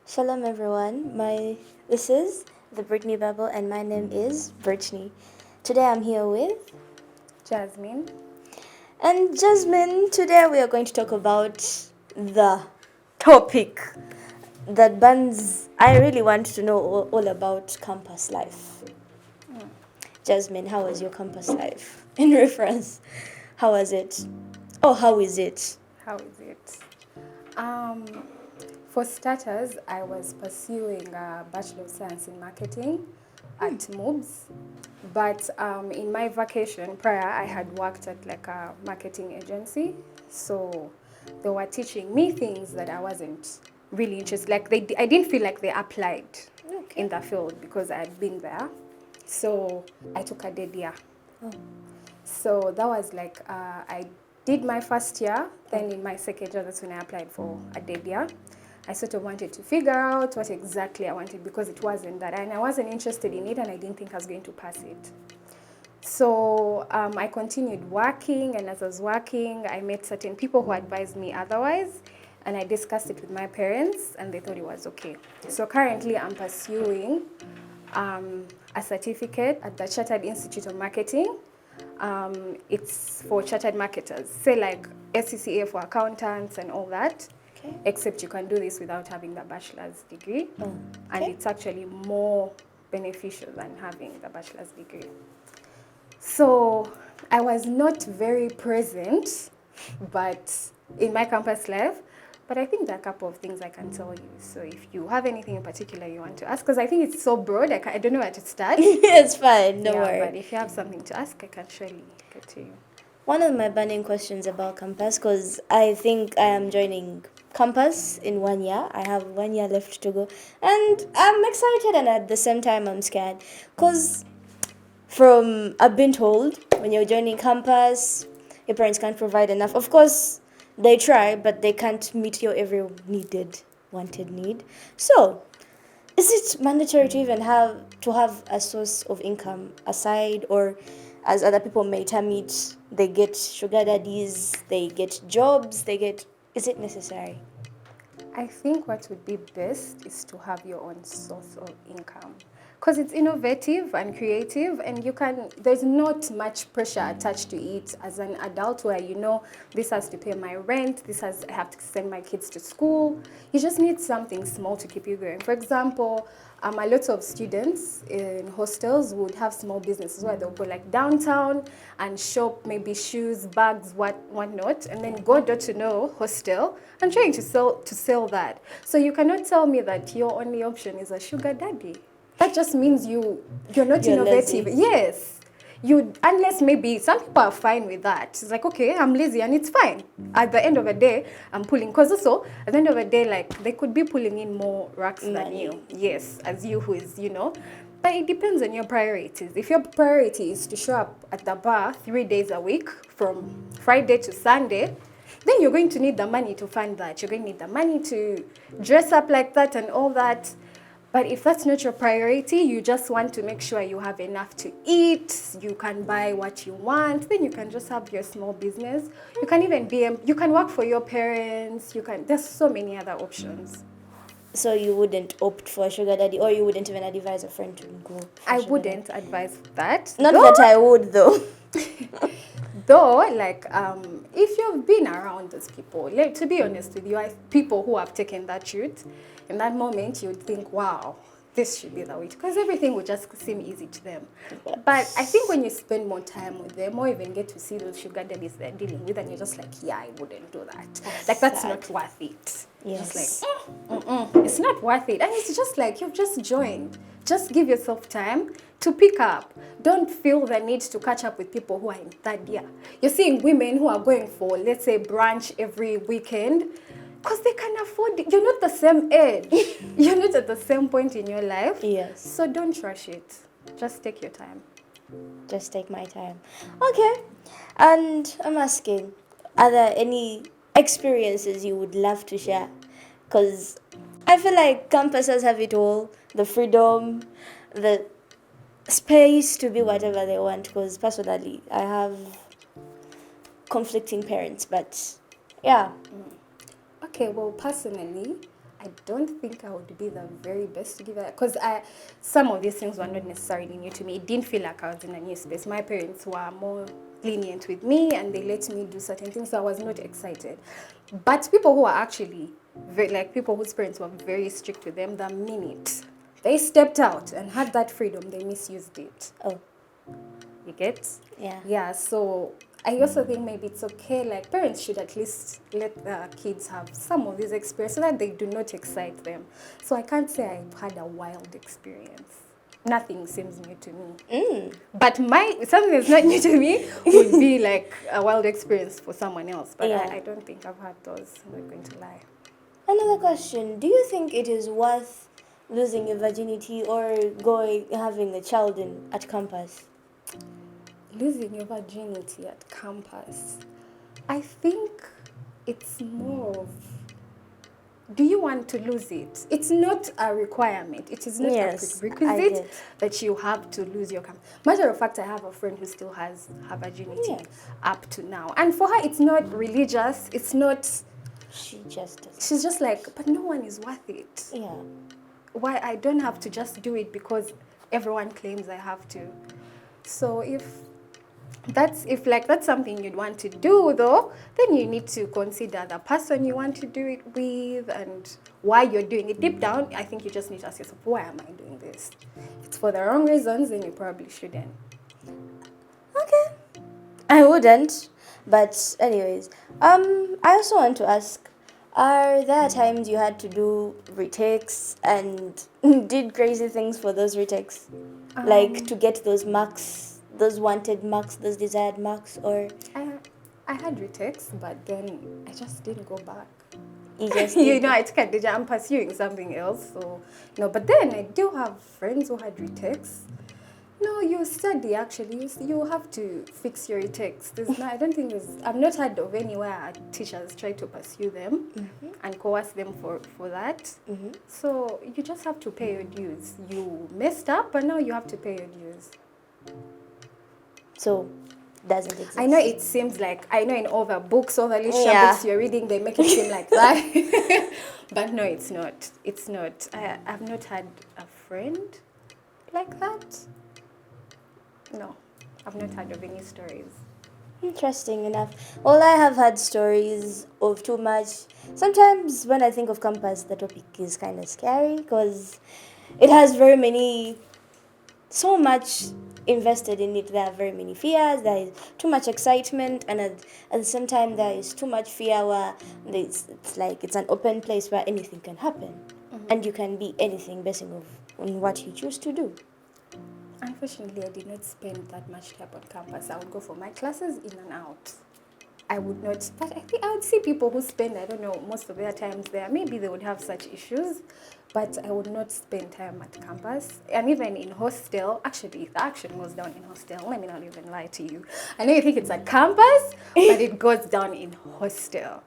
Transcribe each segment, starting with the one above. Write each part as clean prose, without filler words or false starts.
Shalom everyone. This is the Brittany Babble and my name is Brittany. Today I'm here with Jasmine. and Jasmine. Today we are going to talk about the topic that burns. I really want to know all about campus life. Jasmine, how was your campus life? In reference, how was it? Oh, how is it? How is it? Um, for starters, I was pursuing a Bachelor of Science in Marketing at MOOBS. But in my vacation prior, I had worked at like a marketing agency. So they were teaching me things that I wasn't really interested. I didn't feel like they applied in the field because I had been there. So I took a dead year. Oh. So that was I did my first year, then in my second year, that's when I applied for a dead year. I sort of wanted to figure out what exactly I wanted because it wasn't that, and I wasn't interested in it, and I didn't think I was going to pass it. So I continued working, and as I was working, I met certain people who advised me otherwise, and I discussed it with my parents, and they thought it was okay. So currently, I'm pursuing a certificate at the Chartered Institute of Marketing. It's for chartered marketers, say like SCCA for accountants and all that. Okay. Except you can do this without having the bachelor's degree. Oh, And okay. it's actually more beneficial than having the bachelor's degree. So I was not very present, but in my campus life, but I think there are a couple of things I can tell you. So if you have anything in particular you want to ask, because I think it's so broad, I don't know where to start. It's fine, don't worry. But if you have something to ask, I can surely get to you. One of my burning questions about campus, because I think I am joining campus in 1 year. I have 1 year left to go, and I'm excited, and at the same time I'm scared, because I've been told when you're joining campus, your parents can't provide enough. Of course, they try, but they can't meet your every wanted need. So, is it mandatory to even have a source of income aside, or as other people may term it, they get sugar daddies, they get jobs, is it necessary? I think what would be best is to have your own source of income because it's innovative and creative, and there's not much pressure attached to it as an adult where this has to pay my rent, I have to send my kids to school. You just need something small to keep you going. For example, a lot of students in hostels would have small businesses where they'll go like downtown and shop maybe shoes, bags, whatnot, and then go door to door hostel and trying to sell that. So you cannot tell me that your only option is a sugar daddy. That just means you're not You're innovative. lazy. Yes. Unless maybe some people are fine with that. It's like, okay, I'm lazy and it's fine. At the end of the day, I'm pulling. Because also, at the end of the day, like, they could be pulling in more racks than you. Yes, as you who is. But it depends on your priorities. If your priority is to show up at the bar 3 days a week from Friday to Sunday, then you're going to need the money to fund that. You're going to need the money to dress up like that and all that. But if that's not your priority, you just want to make sure you have enough to eat, you can buy what you want, then you can just have your small business. You can even you can work for your parents, there's so many other options. So you wouldn't opt for a sugar daddy, or you wouldn't even advise a friend to go for I sugar wouldn't daddy? advise that. Not that I would, though. Though, if you've been around those people, to be honest with you, people who have taken that route, in that moment, you'd think, wow, this should be the way, because everything would just seem easy to them. But I think when you spend more time with them, or even get to see those sugar daddies they're dealing with, and you're just like, yeah, I wouldn't do that. That's not worth it. Yes. Just it's not worth it. And it's just like, you've just joined. Just give yourself time to pick up. Don't feel the need to catch up with people who are in third year. You're seeing women who are going for, let's say, brunch every weekend because they can afford it. You're not the same age. You're not at the same point in your life. Yes. So don't rush it. Just take your time. Just take my time. Okay. And I'm asking, are there any experiences you would love to share? Because I feel like campuses have it all, the freedom, the space to be whatever they want. Because personally, I have conflicting parents, but yeah. Okay, well, personally, I I don't think I would be the very best to give it, because some of these things were not necessarily new to me. It didn't feel like I was in a new space. My parents were more lenient with me and they let me do certain things, so I was not excited. But people who are actually people whose parents were very strict with them, the minute they stepped out and had that freedom, they misused it. Oh, You get? yeah. Yeah, so I also think maybe it's okay, like parents should at least let the kids have some of these experiences so that they do not excite them. So I can't say I've had a wild experience. Nothing seems new to me. But something that's not new to me would be like a wild experience for someone else. But Yeah. I don't think I've had those. I'm not going to lie. Another question. Do you think it is worth losing your virginity or having a child at campus? Losing your virginity at campus, I think it's more of, do you want to lose it? It's not a requirement. It is not Yes, a I prerequisite get. that you have to lose your campus. Matter of fact, I have a friend who still has her virginity Yes. up to now. And for her, it's not religious. It's not, She just doesn't. she's just like, but no one is worth it. Yeah. Why I don't have to just do it because everyone claims I have to. So if that's something you'd want to do, though, then you need to consider the person you want to do it with and why you're doing it. Deep down, I think you just need to ask yourself, why am I doing this? If it's for the wrong reasons, then you probably shouldn't. Okay. I wouldn't. But anyways, I also want to ask, are there times you had to do retakes and did crazy things for those retakes? Like to get those marks, those wanted marks, those desired marks, or I had retakes, but then I just didn't go back. you just You did? know, I took a DJ, I'm pursuing something else, so no. But then I do have friends who had retakes. No, you study actually. You have to fix your retakes. I don't think I've not heard of anywhere teachers try to pursue them and coerce them for that. So you just have to pay your dues. You messed up, and now you have to pay your dues. So, doesn't exist. I know it seems like, I know in all the books, all the literature Yeah. books you're reading, they make it seem like that. But no, it's not. It's not. I've not had a friend like that. No, I've not heard of any stories. Interesting enough. Well, I have had stories of too much. Sometimes when I think of campus, the topic is kind of scary because it has so much invested in it. There are very many fears, there is too much excitement, and at the same time, there is too much fear where it's like it's an open place where anything can happen. And you can be anything based on what you choose to do. Unfortunately, I did not spend that much time on campus. I would go for my classes in and out. I would not, but I think I would see people who spend, I don't know, most of their times there. Maybe they would have such issues, but I would not spend time at campus. And even in hostel, actually, the action goes down in hostel. Let me not even lie to you. I know you think it's at campus, but it goes down in hostel.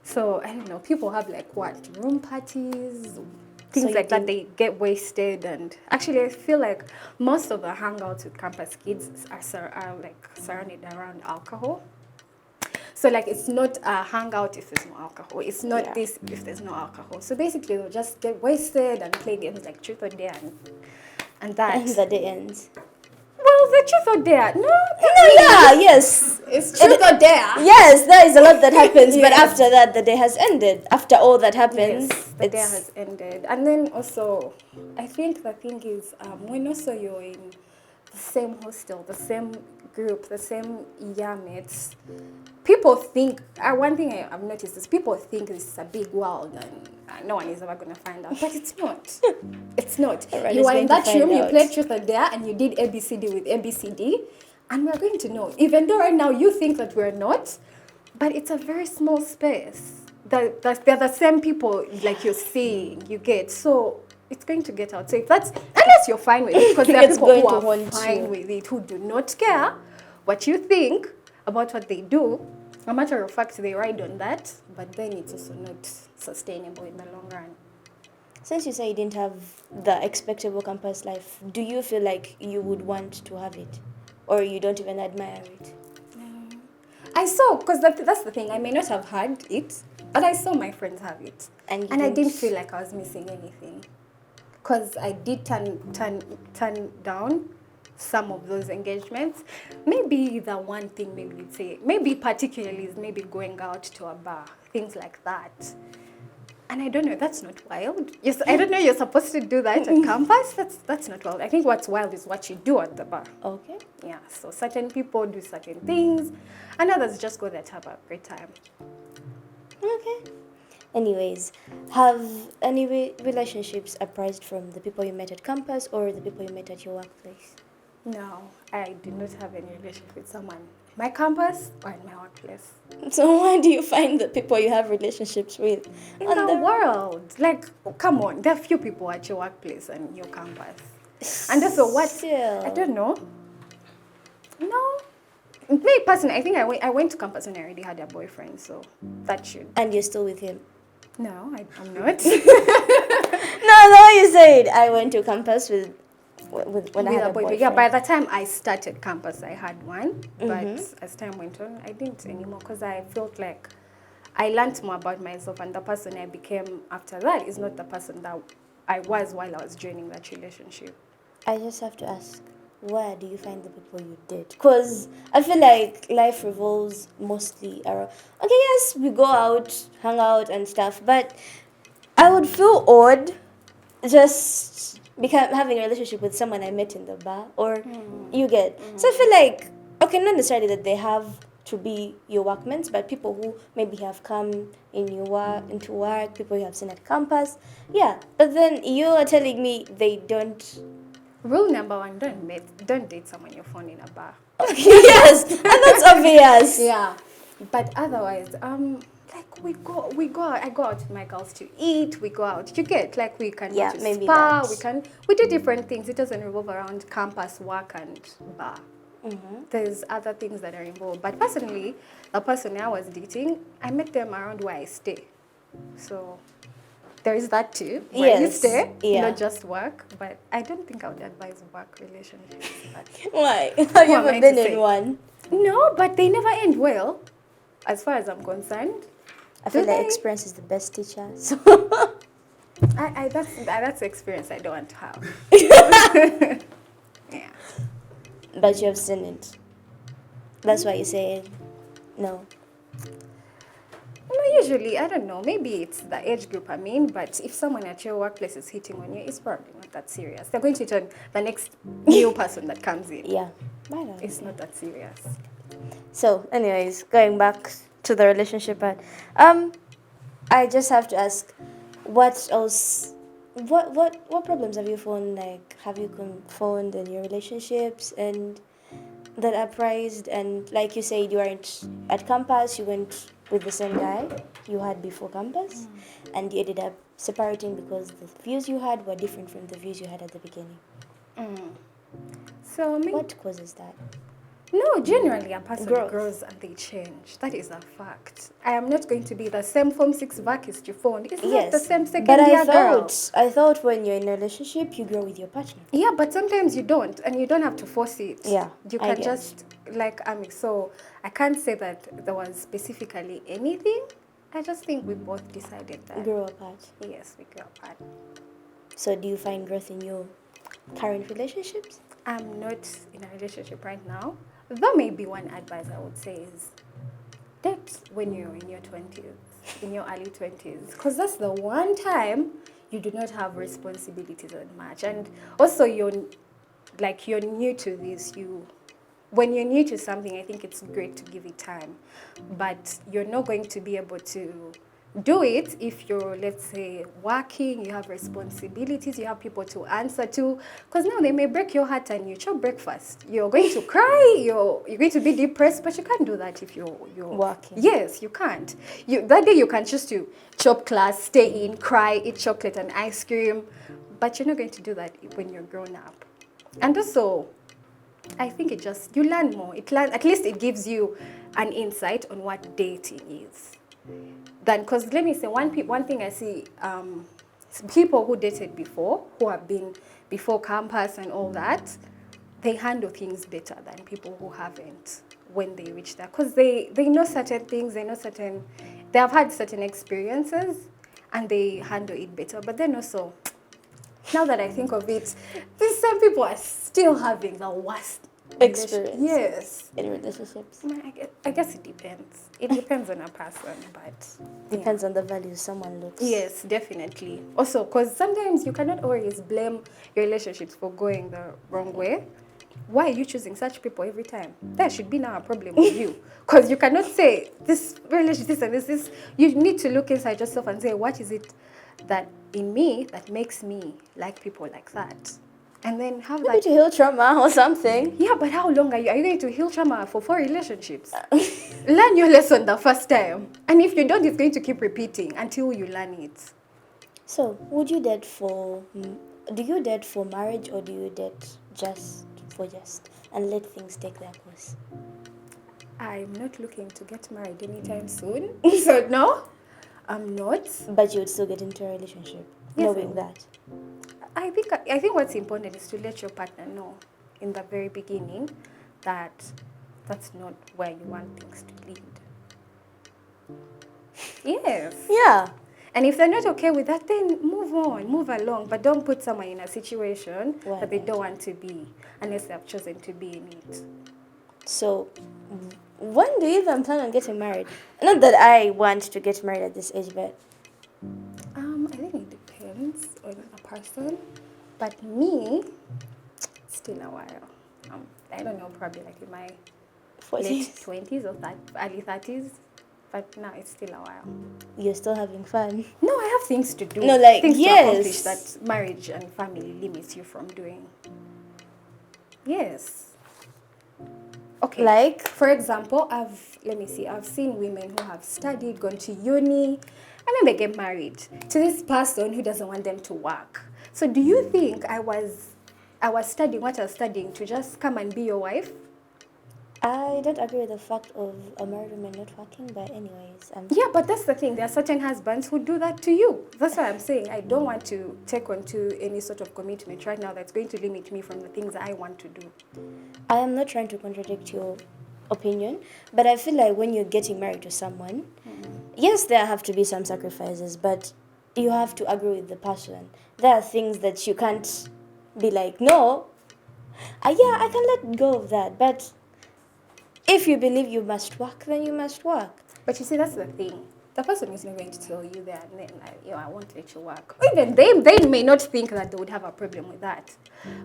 So, I don't know, people have like what, room parties, things like that. They get wasted, and actually I feel like most of the hangouts with campus kids are like surrounded around alcohol. So like it's not a hangout if there's no alcohol. It's not this if there's no alcohol. So basically they'll just get wasted and play games like truth or dare and that. And the day ends. Well, the truth or dare. No, Yeah, yes. it's truth or dare. Yes, there is a lot that happens, but after that, the day has ended. After all that happens, Yes, the day has ended. And then also, I think the thing is, when also you're in the same hostel, the same group, the same year mates, people think, one thing I've noticed is people think this is a big world and no one is ever going to find out. But it's not. It's not. You were in that room, you played truth or dare, and you did ABCD with ABCD, and we're going to know. Even though right now you think that we're not, but it's a very small space. They're the same people like you're seeing, you get. So it's going to get out. So if that's, unless you're fine with it, because there are people who are fine with it, who do not care what you think about what they do. A matter of fact, they ride on that, but then it's also not sustainable in the long run. Since you say you didn't have the expectable campus life, do you feel like you would want to have it? Or you don't even admire it? I saw, because that's the thing, I may not have had it, But I saw my friends have it. And you I didn't didn't? feel like I was missing anything. Because I did turn down some of those engagements. Maybe the one thing maybe you'd say, maybe particularly is maybe going out to a bar, things like that. And I don't know, that's not wild. Yes, I don't know you're supposed to do that at campus. That's not wild. I think what's wild is what you do at the bar. Okay. Yeah, so certain people do certain things, and others just go there to have a great time. Okay. Anyways, have any relationships arised from the people you met at campus or the people you met at your workplace? No, I do not have any relationship with someone in my campus or in my workplace. So why do you find the people you have relationships with In on the world, like, come on, there are few people at your workplace and your campus. And also, what? Still. I don't know. No. Me personally, I think I went to campus when I already had a boyfriend, so that should. And you're still with him? No, I'm not. No, the way you said I went to campus with when I With had a a boyfriend. boyfriend. Yeah, by the time I started campus, I had one. But as time went on, I didn't anymore because I felt like I learned more about myself, and the person I became after that is not the person that I was while I was joining that relationship. I just have to ask, where do you find the people you date? Because I feel like life revolves mostly around. Okay, yes, we go out, hang out, and stuff, but I would feel odd just having a relationship with someone I met in the bar, or you get. So I feel like, okay, not necessarily that they have to be your workmates, but people who maybe have come in your into work, people you have seen at campus. Yeah, but then you are telling me they don't. Rule number one: don't date someone you found in a bar. Yes, and that's obvious. Yeah, but otherwise, like we go out. I go out with my girls to eat. We go out. You get like we can Yeah, go to maybe spa. that. We do different things. It doesn't revolve around campus, work, and bar. There's other things that are involved. But personally, the person I was dating, I met them around where I stay. So there is that too. Where you Yes, stay, yeah. not just work. But I don't think I would advise work relationships. But Why? Have you Who am ever I been to in say? one? no, but they never end well, as far as I'm concerned. I Do feel like they? experience is the best teacher. So That's the experience I don't want to have. Yeah. but you have seen it. That's why you say no. No, usually, I don't know. Maybe it's the age group I'm in, but if someone at your workplace is hitting on you, it's probably not that serious. They're going to hit on the next new person that comes in. Yeah. It's not that serious. So, anyways, going back to the relationship part, I just have to ask, what else? What problems have you found? Like, have you found in your relationships and that uprised? And like you said, you weren't at campus. You went with the same guy you had before campus, and you ended up separating because the views you had were different from the views you had at the beginning. So, maybe. What causes that? No, generally a person Growth. grows and they change. That is a fact. I am not going to be the same Form 6 vacist you found. It's not the same second but year girl. I thought when you're in a relationship, you grow with your partner. Yeah, but sometimes you don't, and you don't have to force it. Yeah, You I can get. just, like, so I can't say that there was specifically anything. I just think we both decided that. Grow apart. Yes, we grew apart. So do you find growth in your current relationships? I'm not in a relationship right now. Though maybe one advice I would say is date when you're in your 20s, in your early 20s. Because that's the one time you do not have responsibilities that much. And also you're new to this. When you're new to something, I think it's great to give it time. But you're not going to be able to do it if you're, let's say, working, you have responsibilities, you have people to answer to. Because now they may break your heart and you chop breakfast. You're going to cry, you're going to be depressed, but you can't do that if you're Working. Yes, you can't. That day you can choose to chop class, stay in, cry, eat chocolate and ice cream, but you're not going to do that when you're grown up. And also, I think you learn more. At least it gives you an insight on what dating is. Because let me say, one thing I see, people who dated before, who have been before campus and all that, they handle things better than people who haven't when they reach that. Because they know certain things, they know certain they have had certain experiences and they handle it better. But then also, now that I think of it, there's some people are still having the worst Experience. Yes. In relationships. I guess it depends. It depends on a person, but Depends on the values someone looks. yes, definitely. Also, because sometimes you cannot always blame your relationships for going the wrong way. Why are you choosing such people every time? There should be now a problem with you. Because you cannot say this relationship, this and this. You need to look inside yourself and say, what is it that in me that makes me like people like that? And then have Maybe that. to heal trauma or something. Yeah, but how long are you? Are you going to heal trauma for 4 relationships? Learn your lesson the first time. And if you don't, it's going to keep repeating until you learn it. So, would you date for... Do you date for marriage or do you date just for just? And let things take their course? I'm not looking to get married anytime soon. So no, I'm not. But you would still get into a relationship, Yes, knowing that. I think what's important is to let your partner know in the very beginning that that's not where you want things to lead. Yes. Yeah. And if they're not okay with that, then move on, move along. But don't put someone in a situation Why that they not? don't want to be unless they have chosen to be in it. So, when do you even plan on getting married? Not that I want to get married at this age, but I think it depends on a person. But me, still a while. I don't know, probably like in my late 40s, 20s or early 30s. But now it's still a while. you're still having fun. No, I have things to do. No, like, things yes. to accomplish that marriage and family limits you from doing. Yes. Okay. Like? For example, I've seen women who have studied, gone to uni, and then they get married to this person who doesn't want them to work. So do you think I was studying what I was studying to just come and be your wife? I don't agree with the fact of a married woman not working, but anyways. Yeah, but that's the thing. There are certain husbands who do that to you. That's why I'm saying I don't want to take on to any sort of commitment right now that's going to limit me from the things I want to do. I am not trying to contradict your opinion, but I feel like when you're getting married to someone, yes, there have to be some sacrifices, but you have to agree with the person. There are things that you can't be like, no, yeah, I can let go of that, but if you believe you must work, then you must work. But you see, that's the thing. The person is not going to tell you that, and then like, I won't let you work. Even they may not think that they would have a problem with that.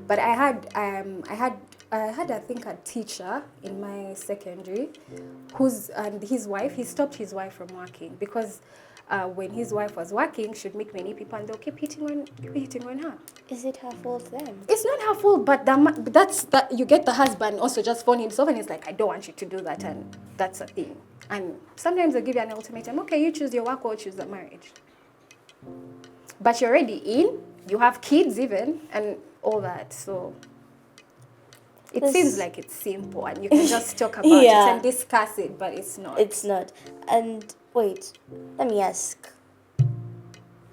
But I had I think a teacher in my secondary, his wife, he stopped his wife from working because when his wife was working, she'd meet many people and they'll keep hitting on her. Is it her fault then? It's not her fault, but that you get the husband also just phone himself and he's like, I don't want you to do that, and that's a thing. And sometimes they give you an ultimatum, okay, you choose your work or choose the marriage. But you're already in, you have kids even, and all that, so it seems like it's simple and you can just talk about it and discuss it, but it's not. It's not. And wait, let me ask.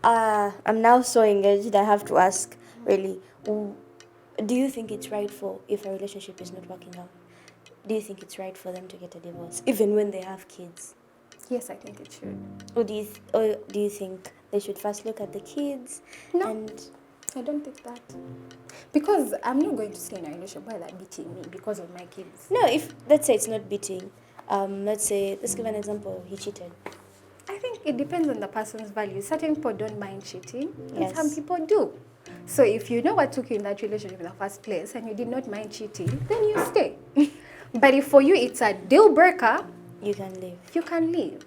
I'm now so engaged, I have to ask, really. Do you think it's right for, if a relationship is not working out, do you think it's right for them to get a divorce, even when they have kids? Yes, I think it should. Or do you think they should first look at the kids? No. And I don't think that. Because I'm not going to stay in a relationship while they're beating me because of my kids. no, if, let's say it's not beating, let's give an example, he cheated. I think it depends on the person's values. Certain people don't mind cheating, and Yes. some people do. So if you know what took you in that relationship in the first place and you did not mind cheating, then you stay. But if for you it's a deal breaker, You can leave. you can leave.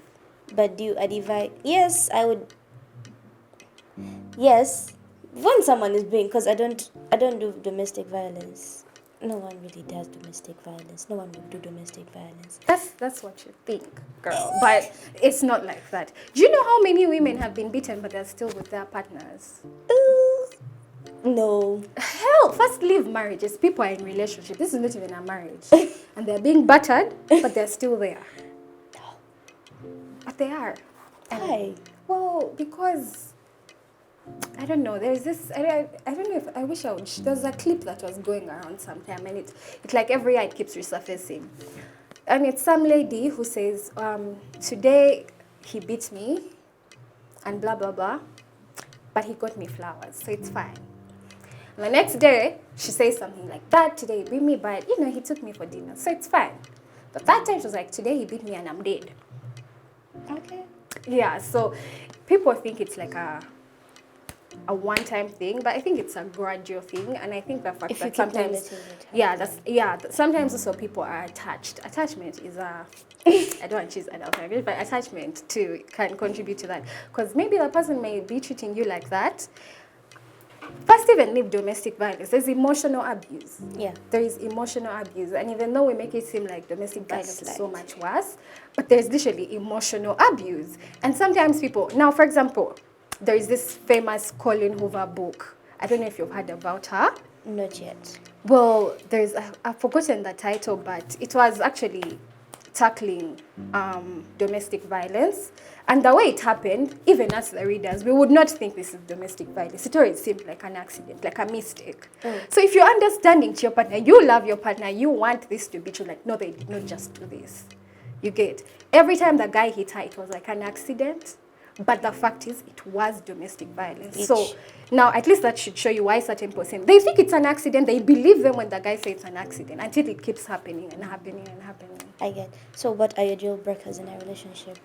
But do you advise? Yes, I would. Yes, when someone is being, because I don't do domestic violence. No one really does domestic violence. No one would do domestic violence. That's what you think, girl. But it's not like that. Do you know how many women have been beaten but they're still with their partners? No. Hell, first leave marriages. People are in relationship. This is not even a marriage. And they're being battered, but they're still there. But they are. Why? Well, because I don't know. There's this. I don't know if I wish I would. There's a clip that was going around sometime, and it's like every year it keeps resurfacing, and it's some lady who says, today he beat me and blah, blah, blah. But he got me flowers, so it's fine. The next day, she says something like that. Today he beat me, but he took me for dinner, so it's fine. The third time, she was like, today he beat me and I'm dead. Okay. Yeah, so people think it's like a one-time thing, but I think it's a gradual thing, and I think the fact If you that keep sometimes, limiting it. sometimes also people are attached. Attachment is I don't want to choose adult language, but attachment too can contribute to that, because maybe the person may be treating you like that. First, even leave domestic violence. There's emotional abuse. Yeah. There is emotional abuse. And even though we make it seem like domestic violence is so Gaslight. much worse, but there's literally emotional abuse. And sometimes people, now for example, there is this famous Colin Hoover book. I don't know if you've heard about her. Not yet. Well, I've forgotten the title, but it was actually tackling domestic violence. And the way it happened, even as the readers, we would not think this is domestic violence. It always seemed like an accident, like a mistake. So if you're understanding to your partner, you love your partner, you want this to be true, like, no, they did not just do this. You get, every time the guy hit her, it was like an accident. But the fact is, it was domestic violence. So now, at least that should show you why certain person, they think it's an accident. They believe them when the guy says it's an accident until it keeps happening and happening and happening. I get. So what are your deal breakers in a relationship?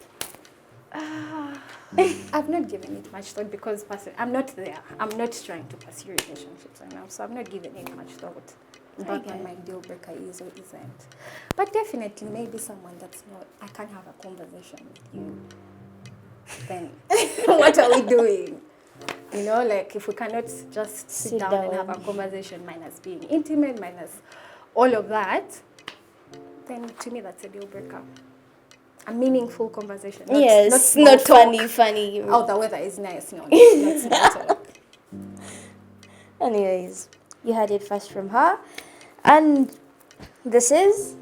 I've not given it much thought because I'm not there. I'm not trying to pursue relationships right now, so I've not given it much thought about what my deal breaker is or isn't. But definitely, maybe someone that's not, I can't have a conversation with you. Then what are we doing? Like if we cannot just sit down and have a conversation, minus being intimate, minus all of that, then to me that's a deal breaker. A meaningful conversation. Not funny. Oh, the weather is nice. No, not small talk. Anyways, you heard it first from her. And this is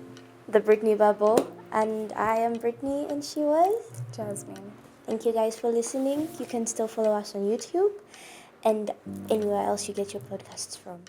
the Brittany Bubble. And I am Brittany and she was Jasmine. Thank you guys for listening. You can still follow us on YouTube and anywhere else you get your podcasts from.